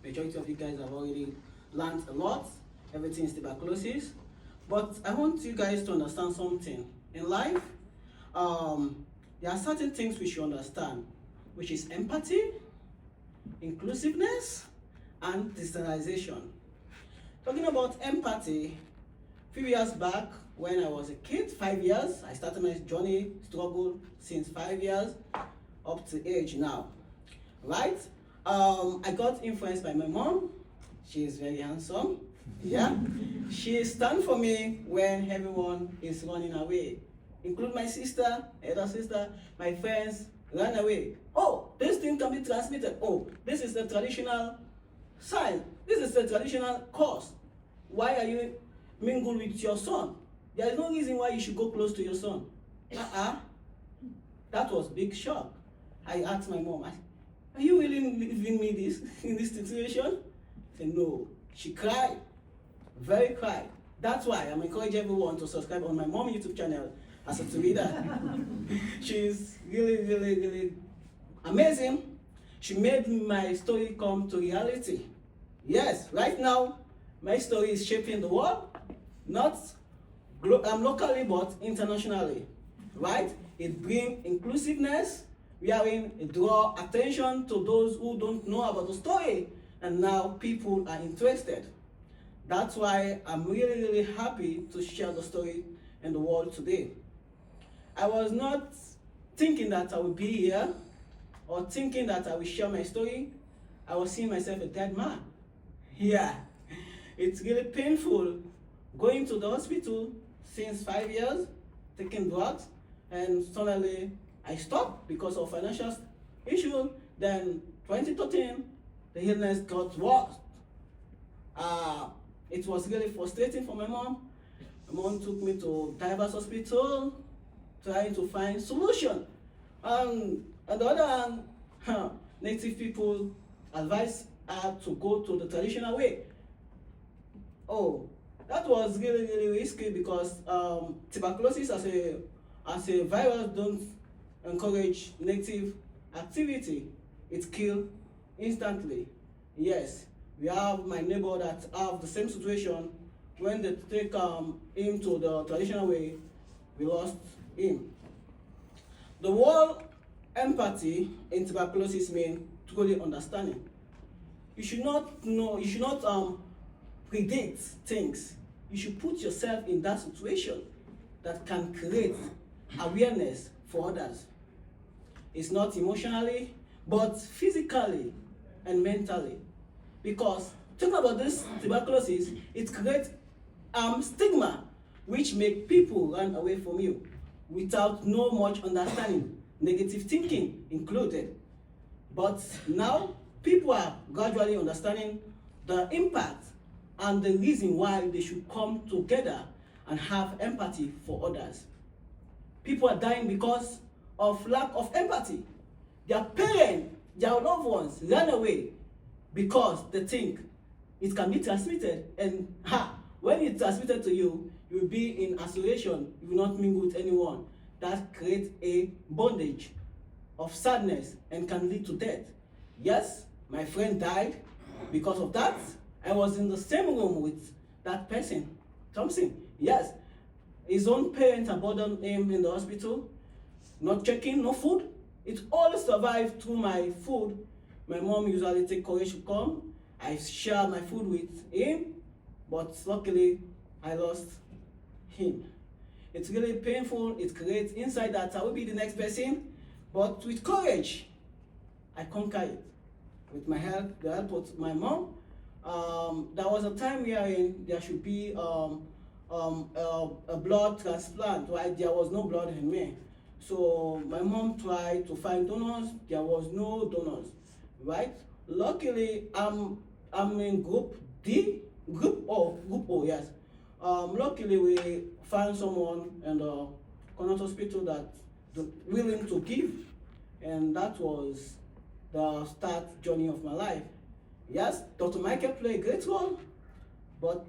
majority of you guys have already learned a lot. Everything is tuberculosis. But I want you guys to understand something. In life, there are certain things we should understand, which is empathy, inclusiveness, and digitalization. Talking about empathy, a few years back when I was a kid, 5 years, I started my journey, struggle since 5 years up to age now, right? I got influenced by my mom. She is very handsome, yeah. She stands for me when everyone is running away, include my sister, elder sister, my friends ran away. Oh, this thing can be transmitted. Oh, this is the traditional sign. This is the traditional cause. Why are you mingled with your son? There is no reason why you should go close to your son. That was big shock. I asked my mom, are you really leaving me this in this situation? She said, no. She cried, very cried. That's why I'm encouraging everyone to subscribe on my mom YouTube channel as a reader. She's really, really, really amazing. She made my story come to reality. Yes, right now, my story is shaping the world, not locally, but internationally, right? It brings inclusiveness, wherein it draws attention to those who don't know about the story, and now people are interested. That's why I'm really, really happy to share the story in the world today. I was not thinking that I would be here or thinking that I will share my story. I was seeing myself a dead man. Yeah, it's really painful going to the hospital since 5 years, taking drugs, and suddenly I stopped because of financial issue. Then 2013, the illness got worse. It was really frustrating for my mom. My mom took me to diverse hospital, trying to find solution. On the other hand, native people advised her to go to the traditional way. Oh, that was really, really risky because tuberculosis as a virus don't encourage native activity. It kills instantly. Yes, we have my neighbor that have the same situation. When they take him to the traditional way, we lost him. The word empathy in tuberculosis means truly understanding. You should not know, you should not predict things. You should put yourself in that situation that can create awareness for others. It's not emotionally, but physically and mentally. Because talking about this tuberculosis, it creates stigma, which make people run away from you without no much understanding, negative thinking included. But now people are gradually understanding the impact and the reason why they should come together and have empathy for others. People are dying because of lack of empathy. Their parents, their loved ones ran away because they think it can be transmitted, and when it's transmitted to you, you will be in isolation, you will not mingle with anyone. That creates a bondage of sadness and can lead to death. Yes, my friend died because of that. I was in the same room with that person, Thompson. Yes, his own parents abandoned him in the hospital, not checking, no food. It all survived through my food. My mom usually take courage to come. I share my food with him, but luckily I lost him. It's really painful. It creates inside that I will be the next person, but with courage, I conquer it. With my help, the help of my mom. There was a time wherein there should be a blood transplant, right? There was no blood in me. So my mom tried to find donors. There was no donors, right? Luckily, I'm in group O, yes. Luckily, we found someone in the Connaught Hospital that willing to give, and that was the start journey of my life. Yes, Dr. Michael played a great role, but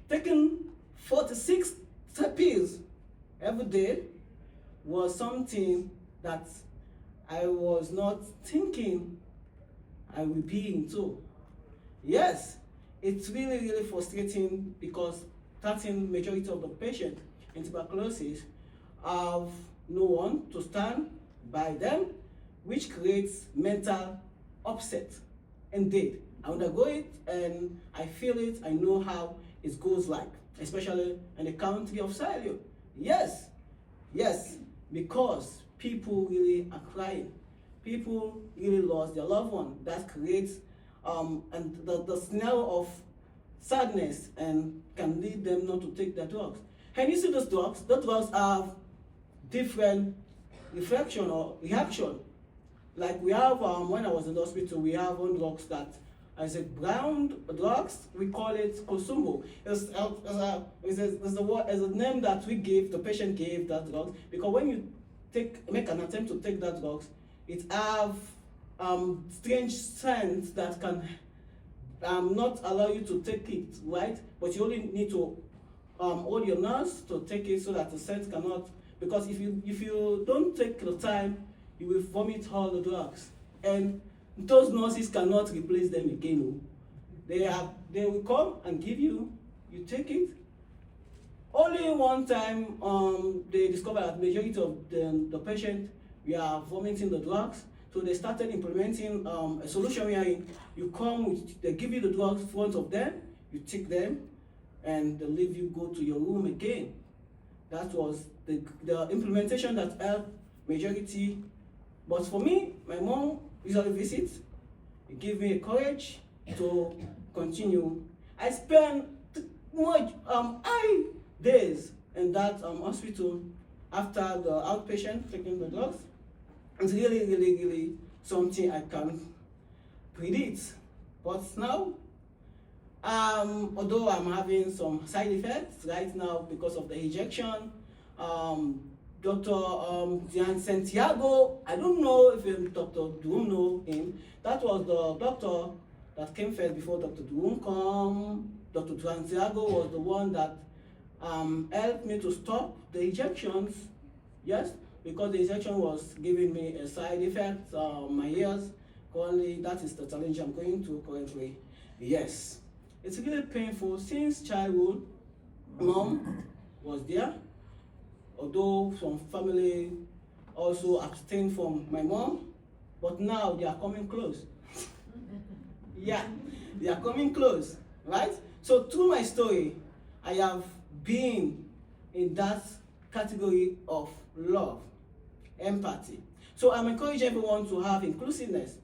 taking 46 pills every day was something that I was not thinking I would be into. Yes, it's really, really frustrating because certain majority of the patients in tuberculosis have no one to stand by them, which creates mental upset. Indeed, I undergo it and I feel it, I know how it goes like, especially in the country of Sierra Leone. Yes, yes, because people really are crying. People really lost their loved one. That creates and the smell of sadness and can lead them not to take their drugs. And you see those drugs, the drugs have different reflection or reaction. Like we have, when I was in the hospital, we have one drugs that as a brown drugs, we call it Kosumbo. It's a name that we gave, the patient gave that drug, because when you make an attempt to take that drugs, it have strange scents that can not allow you to take it, right? But you only need to hold your nose to take it so that the scent cannot, because if you don't take the time, you will vomit all the drugs. And those nurses cannot replace them again. They will come and give you, you take it. Only one time they discovered that majority of the patient we are vomiting the drugs. So they started implementing a solution where you come, they give you the drugs in front of them, you take them, and they leave you go to your room again. That was the implementation that helped majority. But for me, my mom usually visits. It gave me courage to continue. I spent much days in that hospital after the outpatient taking the drugs. It's really, really, really something I can predict. But now, although I'm having some side effects right now because of the injection, Dr. Dian Santiago, I don't know if Dr. Doom know him. That was the doctor that came first before Dr. Doom come. Dr. Santiago was the one that helped me to stop the injections. Yes, because the injection was giving me a side effect on my ears. Currently, that is the challenge I'm going through currently. Yes, it's really painful since childhood. Mom was there. Although some family also abstain from my mom, but now they are coming close. Yeah, they are coming close, right? So through my story, I have been in that category of love, empathy. So I'm encouraging everyone to have inclusiveness.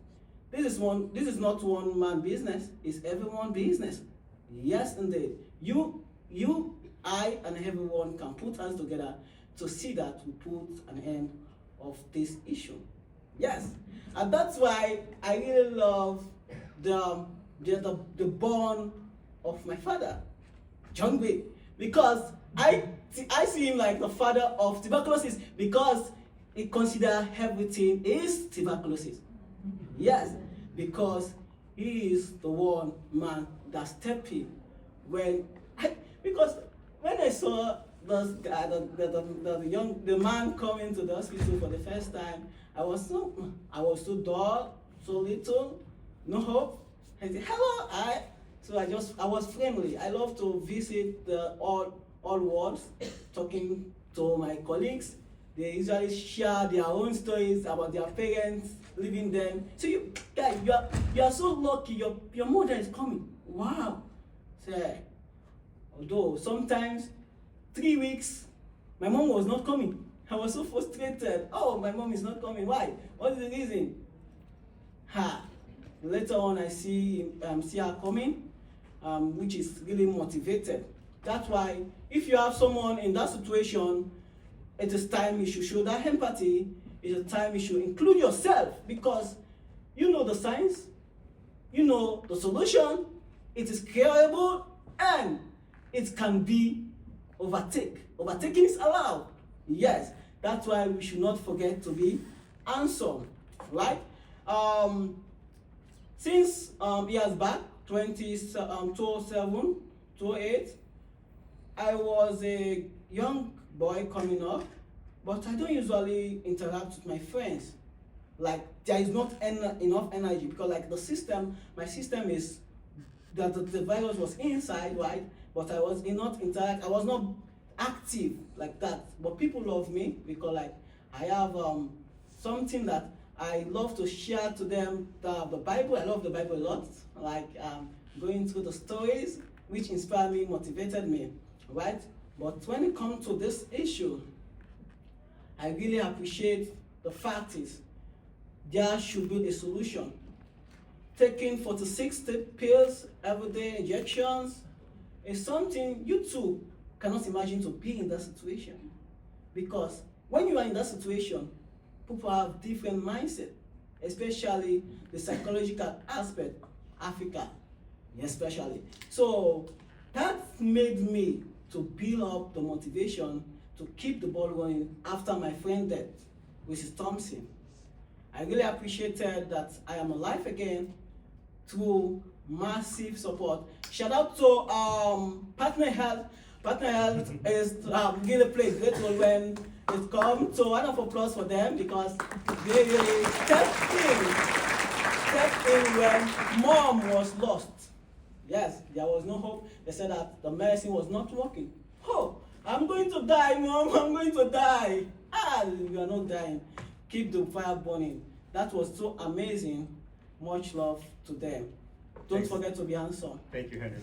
This is not one man business, it's everyone business. Yes, indeed. You, I, and everyone can put hands together to see that we put an end of this issue. Yes, and that's why I really love the bond of my father, John Gray, because I see him like the father of tuberculosis because he considers everything is tuberculosis. Yes, because he is the one man that stepped in because when I saw the man coming to the hospital for the first time, I was so dull, so little, no hope. I said, hello, so I was friendly. I love to visit all wards, talking to my colleagues. They usually share their own stories about their parents, leaving them. So you guys, you are so lucky. Your mother is coming. Wow. So, although sometimes 3 weeks, my mom was not coming. I was so frustrated. Oh, my mom is not coming. Why? What is the reason? Later on, I see her coming, which is really motivated. That's why if you have someone in that situation, it is time you should show that empathy. It is time you should include yourself because you know the science, you know the solution, it is curable, and it can be overtaken. Overtaking is allowed. Yes, that's why we should not forget to be handsome, right? Since years back, 2007, 2008, I was a young boy coming up, but I don't usually interact with my friends. Like there is not enough energy because like my system is that the virus was inside, right? But I was not interact. I was not active like that. But people love me because like I have something that I love to share to them. The Bible. I love the Bible a lot. Like going through the stories which inspired me, motivated me, right? But when it comes to this issue, I really appreciate the fact is there should be a solution. Taking 46 pills every day, injections, is something you too cannot imagine to be in that situation. Because when you are in that situation, people have different mindset, especially the psychological aspect, Africa, especially. So that made me to build up the motivation to keep the ball going after my friend death, which is Thompson. I really appreciated that I am alive again through massive support. Shout out to Partner Health. Partner Health is really played great role when it comes. So round of applause for them because they stepped in when mom was lost. Yes, there was no hope. They said that the medicine was not working. Oh, I'm going to die, mom. I'm going to die. You are not dying. Keep the fire burning. That was so amazing. Much love to them. Don't forget to be handsome. Thank you, Henry.